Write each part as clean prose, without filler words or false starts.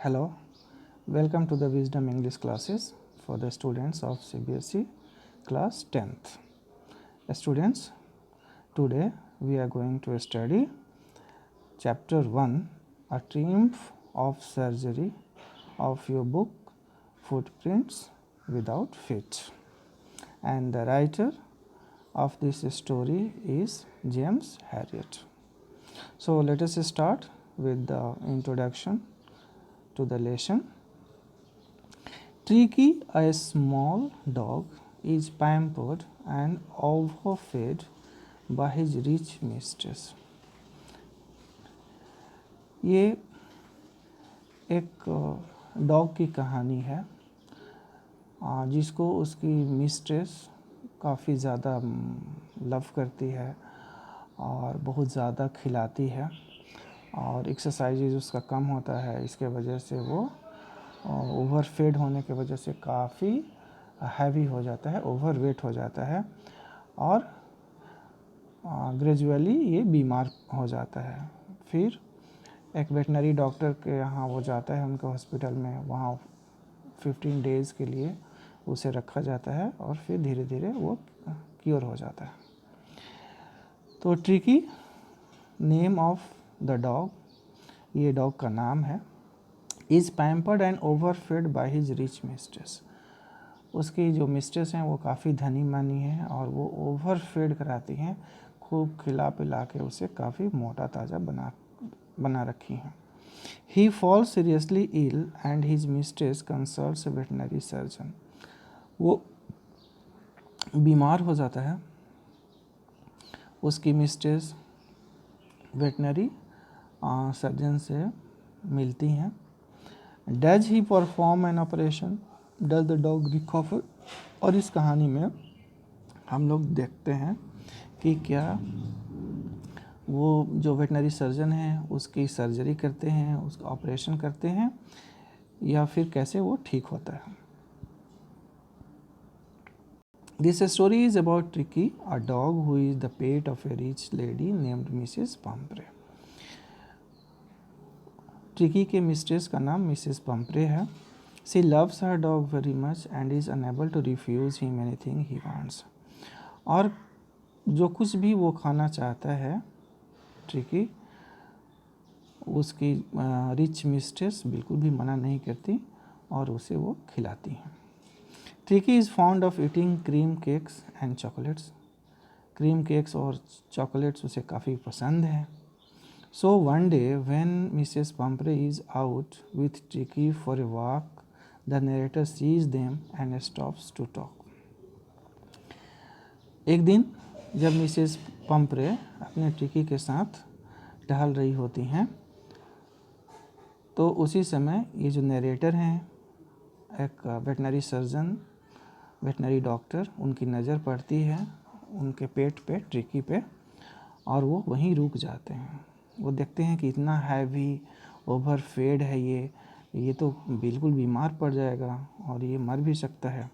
Hello, welcome to the Wisdom English classes for the students of CBSE class 10th. Students, today we are going to study chapter 1, A Triumph of Surgery of your book Footprints Without Feet. And the writer of this story is James Herriot. So let us start with the introduction to the lesson. Tricky, a small dog, is pampered and overfed by his rich mistress. ये एक dog की कहानी है जिसको उसकी mistress काफ़ी ज़्यादा love करती है और बहुत ज़्यादा खिलाती है और एक्सरसाइज उसका कम होता है। इसके वजह से वो ओवरफेड होने के वजह से काफ़ी हैवी हो जाता है, ओवरवेट हो जाता है और ग्रेजुअली ये बीमार हो जाता है। फिर एक वेटनरी डॉक्टर के यहाँ वो जाता है, उनके हॉस्पिटल में, वहाँ 15 डेज़ के लिए उसे रखा जाता है और फिर धीरे धीरे वो क्योर हो जाता है। तो Tricki, name of the dog, ये डॉग का नाम है, is pampered and overfed by his rich mistress. उसकी जो मिस्ट्रेस हैं वो काफ़ी धनी मानी है और वो ओवरफेड कराती हैं, खूब खिला पिला के उसे काफ़ी मोटा ताज़ा बना रखी हैं। He fall seriously ill and his mistress consults a veterinary surgeon. वो बीमार हो जाता है, उसकी मिस्ट्रेस वेटनरी सर्जन से मिलती हैं। Does he perform an operation, does the dog recover. और इस कहानी में हम लोग देखते हैं कि क्या वो जो वेटनरी सर्जन है उसकी सर्जरी करते हैं, उसका ऑपरेशन करते हैं या फिर कैसे वो ठीक होता है। This story is about Tricki, a dog who is the pet of a rich lady named Mrs Pumphrey. Tricki के मिस्ट्रेस का नाम मिसेस पम्परे है। She loves her dog very much and is unable to refuse him anything he wants. और जो कुछ भी वो खाना चाहता है ट्रिकी, उसकी रिच मिस्ट्रेस बिल्कुल भी मना नहीं करती और उसे वो खिलाती हैं। Tricky is fond of eating cream cakes and chocolates. Cream cakes और चॉकलेट्स उसे काफ़ी पसंद है। So one day when Mrs. Pumphrey is out with Tricky for a walk, the narrator sees them and stops to talk. एक दिन जब Mrs Pumphrey अपने tricky के साथ टहल रही होती हैं तो उसी समय ये जो नरेटर हैं, एक वेटनरी सर्जन, वेटनरी डॉक्टर, उनकी नज़र पड़ती है उनके पेट पे, ट्रिकी पे, और वो वहीं रुक जाते हैं। वो देखते हैं कि इतना हैवी ओवरफेड है ये तो बिल्कुल बीमार पड़ जाएगा और ये मर भी सकता है।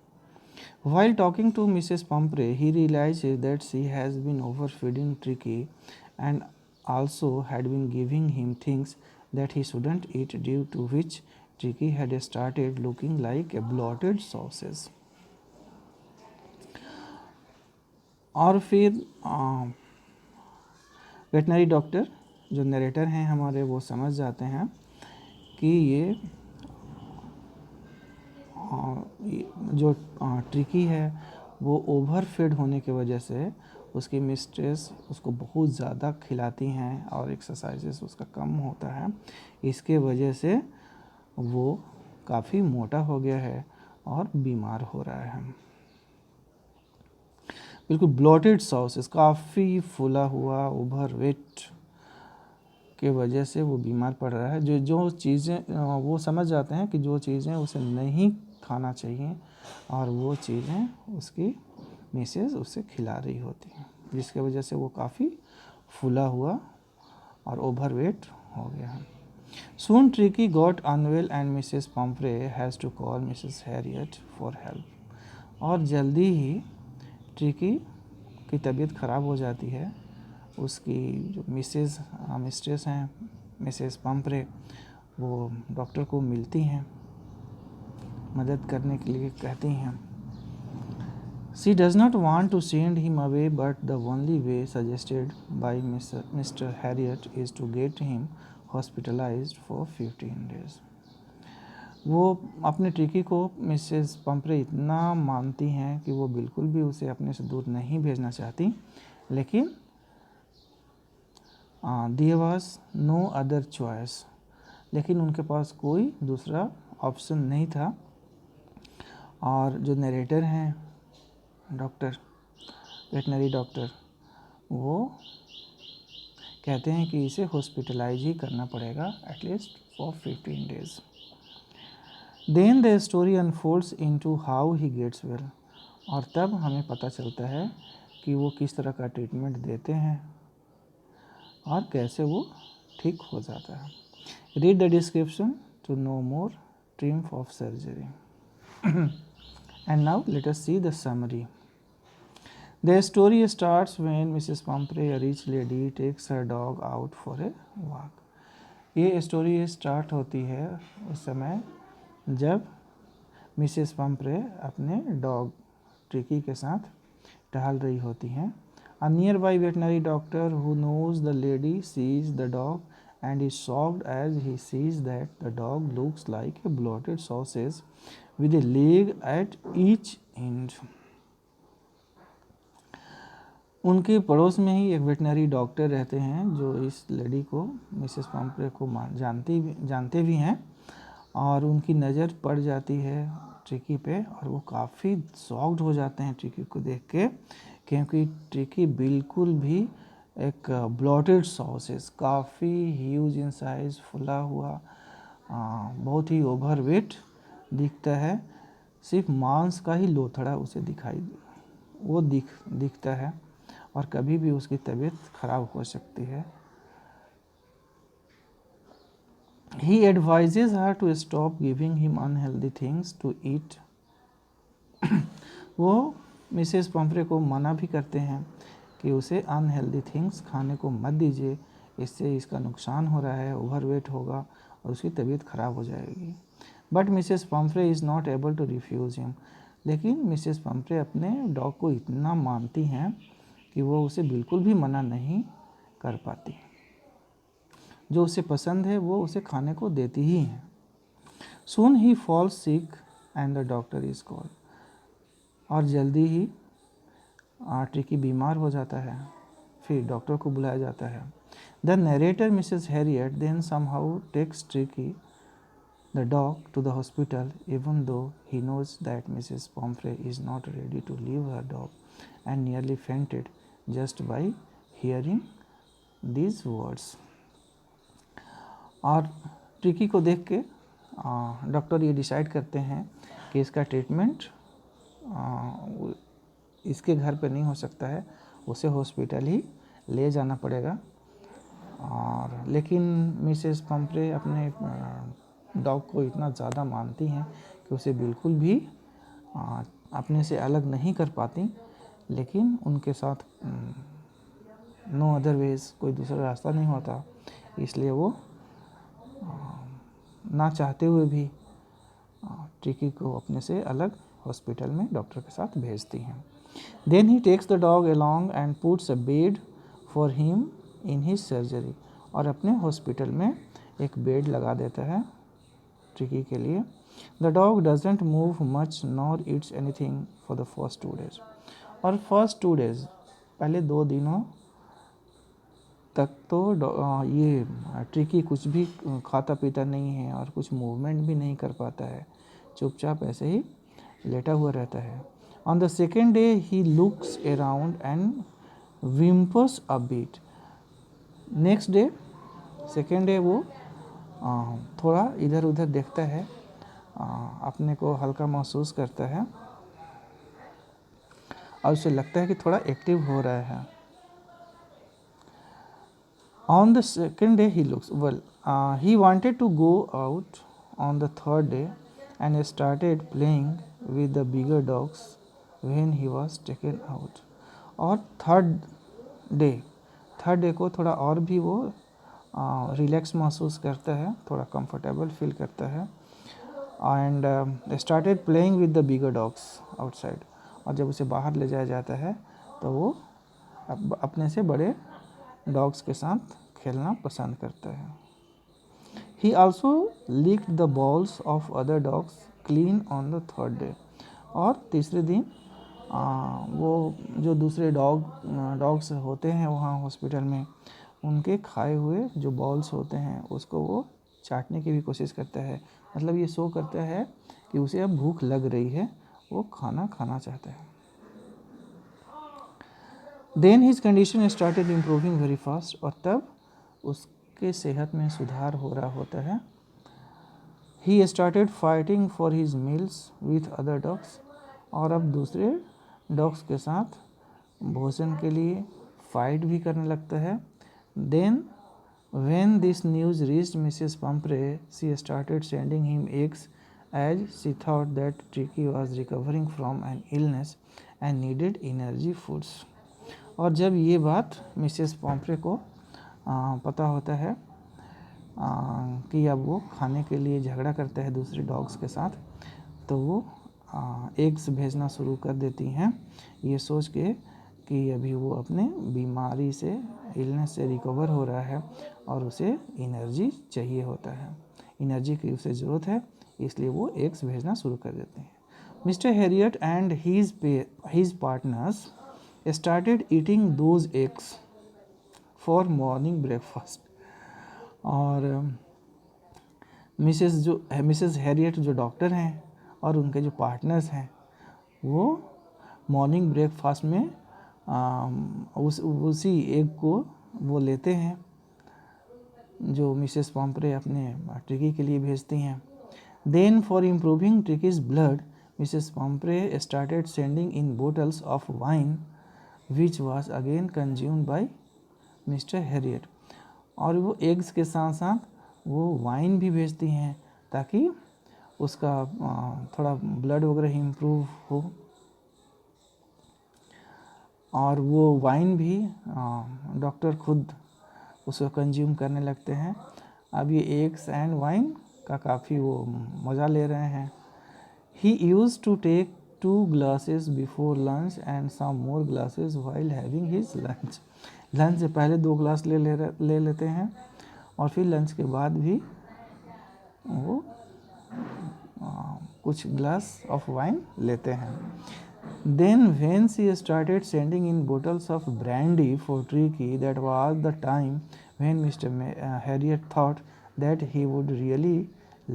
While talking to Mrs. Pumphrey, he realizes that she has been overfeeding Tricky and also had been giving him things that he shouldn't eat, due to which Tricky had started looking like a bloated sausage. और फिर veterinary doctor जो narrator हैं हमारे, वो समझ जाते हैं कि ये जो ट्रिकी है वो ओवरफेड होने की वजह से उसकी मिस्ट्रेस उसको बहुत ज़्यादा खिलाती हैं और एक्सरसाइजेस उसका कम होता है। इसके वजह से वो काफ़ी मोटा हो गया है और बीमार हो रहा है। बिल्कुल ब्लोटेड सॉसेस, काफ़ी फूला हुआ, ओवरवेट के वजह से वो बीमार पड़ रहा है। जो चीज़ें वो समझ जाते हैं कि जो चीज़ें उसे नहीं खाना चाहिए और वो चीज़ें उसकी मिसेस उसे खिला रही होती हैं, जिसके वजह से वो काफ़ी फूला हुआ और ओवरवेट हो गया है। Soon Tricky got unwell and Mrs. Pumphrey has to call Mrs. Harriet for help. और जल्दी ही ट्रिकी की तबीयत ख़राब हो जाती है। उसकी जो मिस्ट्रेस हैं मिसेस पम्परे, वो डॉक्टर को मिलती हैं, मदद करने के लिए कहती हैं। She does not want to send him away, but the only way suggested by Mr. Harriet is to get him hospitalized for 15 days. वो अपने ट्रिकी को मिसेस पंपरे इतना मानती हैं कि वो बिल्कुल भी उसे अपने से दूर नहीं भेजना चाहती, लेकिन there was no other choice, लेकिन उनके पास कोई दूसरा ऑप्शन नहीं था। और जो नरेटर हैं डॉक्टर, वेटनरी डॉक्टर, वो कहते हैं कि इसे हॉस्पिटलाइज ही करना पड़ेगा at least for 15 days. Then the story unfolds into how he gets well, और तब हमें पता चलता है कि वो किस तरह का ट्रीटमेंट देते हैं और कैसे वो ठीक हो जाता है। Read the description to know more triumph of surgery. And now let us see the summary. The story starts when Mrs. Pumphrey, a rich lady, takes her dog out for a walk. ये story start होती है उस समय जब Mrs Pumphrey अपने dog tricky के साथ टहल रही होती हैं। A nearby veterinary doctor who knows the lady sees the dog and is shocked as he sees that the dog looks like a bloated sausage with a leg at each end. उनके पड़ोस में ही एक veterinary doctor रहते हैं जो इस lady को, Mrs पंपरे को जानते भी हैं, और उनकी नज़र पड़ जाती है ट्रिकी पे और वो काफ़ी शॉक्ड हो जाते हैं ट्रिकी को देख के, क्योंकि ट्रिकी बिल्कुल भी एक ब्लॉटेड सॉसेज, काफ़ी ह्यूज इन साइज, फुला हुआ, बहुत ही ओवरवेट दिखता है। सिर्फ मांस का ही लोथड़ा उसे दिखता है और कभी भी उसकी तबीयत खराब हो सकती है। He advises her to stop giving him unhealthy things to eat. वो मिसेस पंपरे को मना भी करते हैं कि उसे अनहेल्दी थिंग्स खाने को मत दीजिए, इससे इसका नुकसान हो रहा है, ओवरवेट होगा और उसकी तबीयत खराब हो जाएगी। But Mrs Pumphrey is not able to refuse him, लेकिन मिसेस पंपरे अपने डॉग को इतना मानती हैं कि वो उसे बिल्कुल भी मना नहीं कर पाती। जो उसे पसंद है वो उसे खाने को देती ही हैं। Soon he falls sick and the doctor is called, और जल्दी ही ट्रिकी बीमार हो जाता है, फिर डॉक्टर को बुलाया जाता है। The narrator Mrs Herriot then somehow takes Tricki the dog to the hospital even though he knows that Mrs Pumphrey is not ready to leave her dog and nearly fainted just by hearing these words. और Tricki को देख के doctor ये decide करते हैं कि इसका treatment इसके घर पे नहीं हो सकता है, उसे हॉस्पिटल ही ले जाना पड़ेगा। और लेकिन मिसेस पंपरे अपने डॉग को इतना ज़्यादा मानती हैं कि उसे बिल्कुल भी अपने से अलग नहीं कर पाती, लेकिन उनके साथ नो अदर वेज, कोई दूसरा रास्ता नहीं होता, इसलिए वो ना चाहते हुए भी ट्रिकी को अपने से अलग हॉस्पिटल में डॉक्टर के साथ भेजती हैं। Then he takes the dog along and puts a bed for him in his surgery, और अपने हॉस्पिटल में एक बेड लगा देता है ट्रिकी के लिए। The dog doesn't move much nor Yeats anything for the first 2 days, और फर्स्ट 2 days पहले 2 दिनों तक तो ये ट्रिकी कुछ भी खाता पीता नहीं है और कुछ मूवमेंट भी नहीं कर पाता है, चुपचाप ऐसे ही लेटा हुआ रहता है। On the second day he looks around and whimpers a bit. Next day, second day, वो थोड़ा इधर उधर देखता है, अपने को हल्का महसूस करता है और उसे लगता है कि थोड़ा एक्टिव हो रहा है। On the second day he looks well. He wanted to go out on the third day and started playing with the bigger dogs when he was taken out. और थर्ड डे को थोड़ा और भी वो relax महसूस करता है, थोड़ा कंफर्टेबल फील करता है। And started playing with the bigger dogs outside, और जब उसे बाहर ले जाया जाता है तो वो अपने से बड़े डॉग्स के साथ खेलना पसंद करता है। ही also licked the balls of other dogs clean on the third day, और तीसरे दिन वो जो दूसरे डॉग्स होते हैं वहाँ हॉस्पिटल में, उनके खाए हुए जो बॉल्स होते हैं उसको वो चाटने की भी कोशिश करता है। मतलब ये शो करता है कि उसे अब भूख लग रही है, वो खाना खाना चाहता है। Then his condition started improving very fast, और तब उसके सेहत में सुधार हो रहा होता है। He started fighting for his meals with other dogs, और अब दूसरे डॉग्स के साथ भोजन के लिए फाइट भी करने लगता है। Then when this news reached Mrs. Pumphrey, she started sending him eggs as she thought that Tricky was recovering from an illness and needed energy foods. और जब ये बात मिसेस पॉम्फ्रे को पता होता है कि अब वो खाने के लिए झगड़ा करता है दूसरे डॉग्स के साथ, तो वो एग्स भेजना शुरू कर देती हैं, ये सोच के कि अभी वो अपने बीमारी से, इलनेस से रिकवर हो रहा है और उसे एनर्जी चाहिए होता है, एनर्जी की उसे ज़रूरत है, इसलिए वो एग्स भेजना शुरू कर देते हैं। Mr Herriot and his partners started eating those eggs for morning breakfast, और मिसेस हैरियट जो डॉक्टर हैं और उनके जो पार्टनर्स हैं, वो मॉर्निंग ब्रेकफास्ट में उसी एग को वो लेते हैं जो मिसेस पॉम्फ्रे अपने ट्रिकी के लिए भेजती हैं। Then for improving Tricki's blood, Mrs Pumphrey started sending in bottles of wine which was again consumed by Mr Herriot, और वो एग्स के साथ साथ वो वाइन भी भेजती हैं ताकि उसका थोड़ा ब्लड वगैरह इम्प्रूव हो, और वो वाइन भी डॉक्टर खुद उसको कंज्यूम करने लगते हैं। अब ये एग्स एंड वाइन का काफ़ी वो मज़ा ले रहे हैं। He used to take 2 glasses before lunch and some more glasses while having his lunch. Lunch से पहले 2 ग्लास ले लेते हैं, और फिर लंच के बाद भी वो कुछ ग्लास ऑफ वाइन लेते हैं। Then when she started sending in bottles of brandy for Tricky, that was the time when Mr. Harriet thought that he would really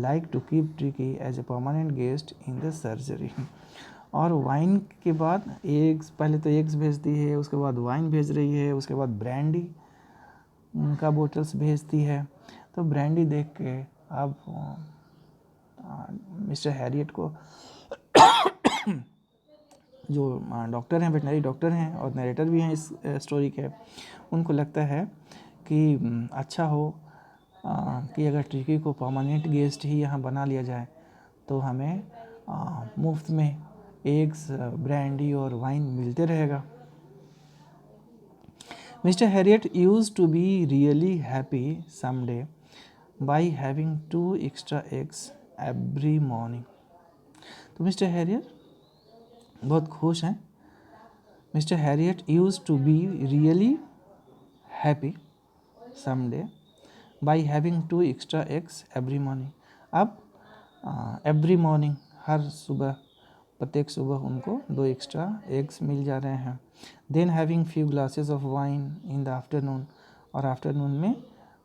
like to keep Tricky as a permanent guest in the surgery. और wine के बाद eggs, पहले तो eggs भेजती है, उसके बाद wine भेज रही है, उसके बाद ब्रांडी का बोतल्स भेजती है। तो ब्रांडी देख के अब मिस्टर हैरियट को जो डॉक्टर हैं, वेटनरी डॉक्टर हैं और नरेटर भी हैं इस स्टोरी के, उनको लगता है कि अच्छा हो कि अगर ट्रिकी को परमानेंट गेस्ट ही यहाँ बना लिया जाए तो हमें मुफ्त में एग्स, ब्रांडी और वाइन मिलते रहेगा। Mr Herriot used to be really happy someday by having 2 extra eggs every morning. तो मिस्टर हैरियट बहुत खुश हैं। Mr Herriot used to be really happy someday by having 2 extra eggs every morning. अब every morning, हर सुबह, प्रत्येक सुबह उनको 2 एक्स्ट्रा एग्स मिल जा रहे हैं। Then having few glasses of wine in the afternoon, और आफ्टरनून में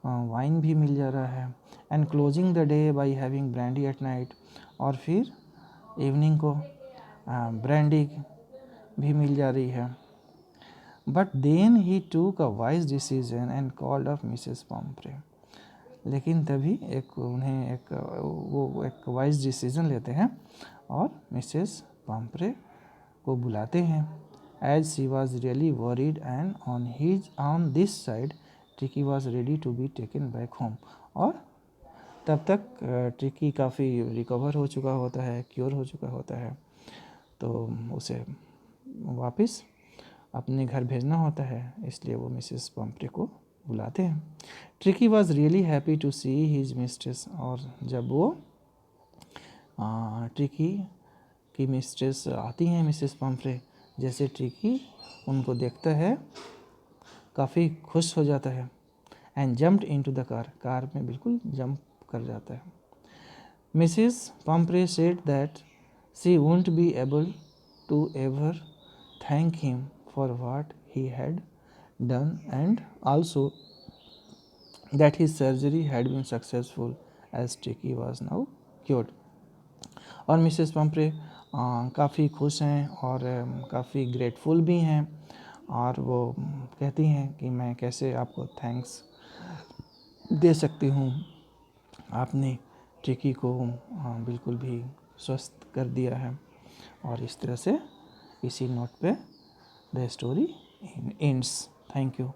वाइन भी मिल जा रहा है। And closing the day by having brandy at night, और फिर इवनिंग को ब्रांडी भी मिल जा रही है। बट देन ही टूक a wise decision and called off Mrs पॉम्फ्रे। लेकिन तभी उन्हें एक वाइज डिसीजन लेते हैं और मिसेस पॉम्फ्रे को बुलाते हैं। As she was really worried and on this side Tricki was ready to be taken back home. और तब तक ट्रिकी काफ़ी रिकवर हो चुका होता है, क्योर हो चुका होता है, तो उसे वापस अपने घर भेजना होता है, इसलिए वो मिसेस पॉम्फ्रे को बुलाते हैं। Tricki was really happy to see his mistress, और जब वो ट्रिकी की मिस्ट्रेस आती हैं, मिसेस पम्फ्रे, जैसे ट्रिकी उनको देखता है काफ़ी खुश हो जाता है। And jumped into the car, car में बिल्कुल जंप कर जाता है। Mrs Pumphrey said that she wouldn't be able to ever thank him for what he had done and also that his surgery had been successful as Tricky was now cured। और Mrs Pomfrey काफ़ी खुश हैं और काफ़ी grateful भी हैं, और वो कहती हैं कि मैं कैसे आपको थैंक्स दे सकती हूँ, आपने ट्रिकी को बिल्कुल भी स्वस्थ कर दिया है। और इस तरह से इसी नोट पे the story ends. Thank you.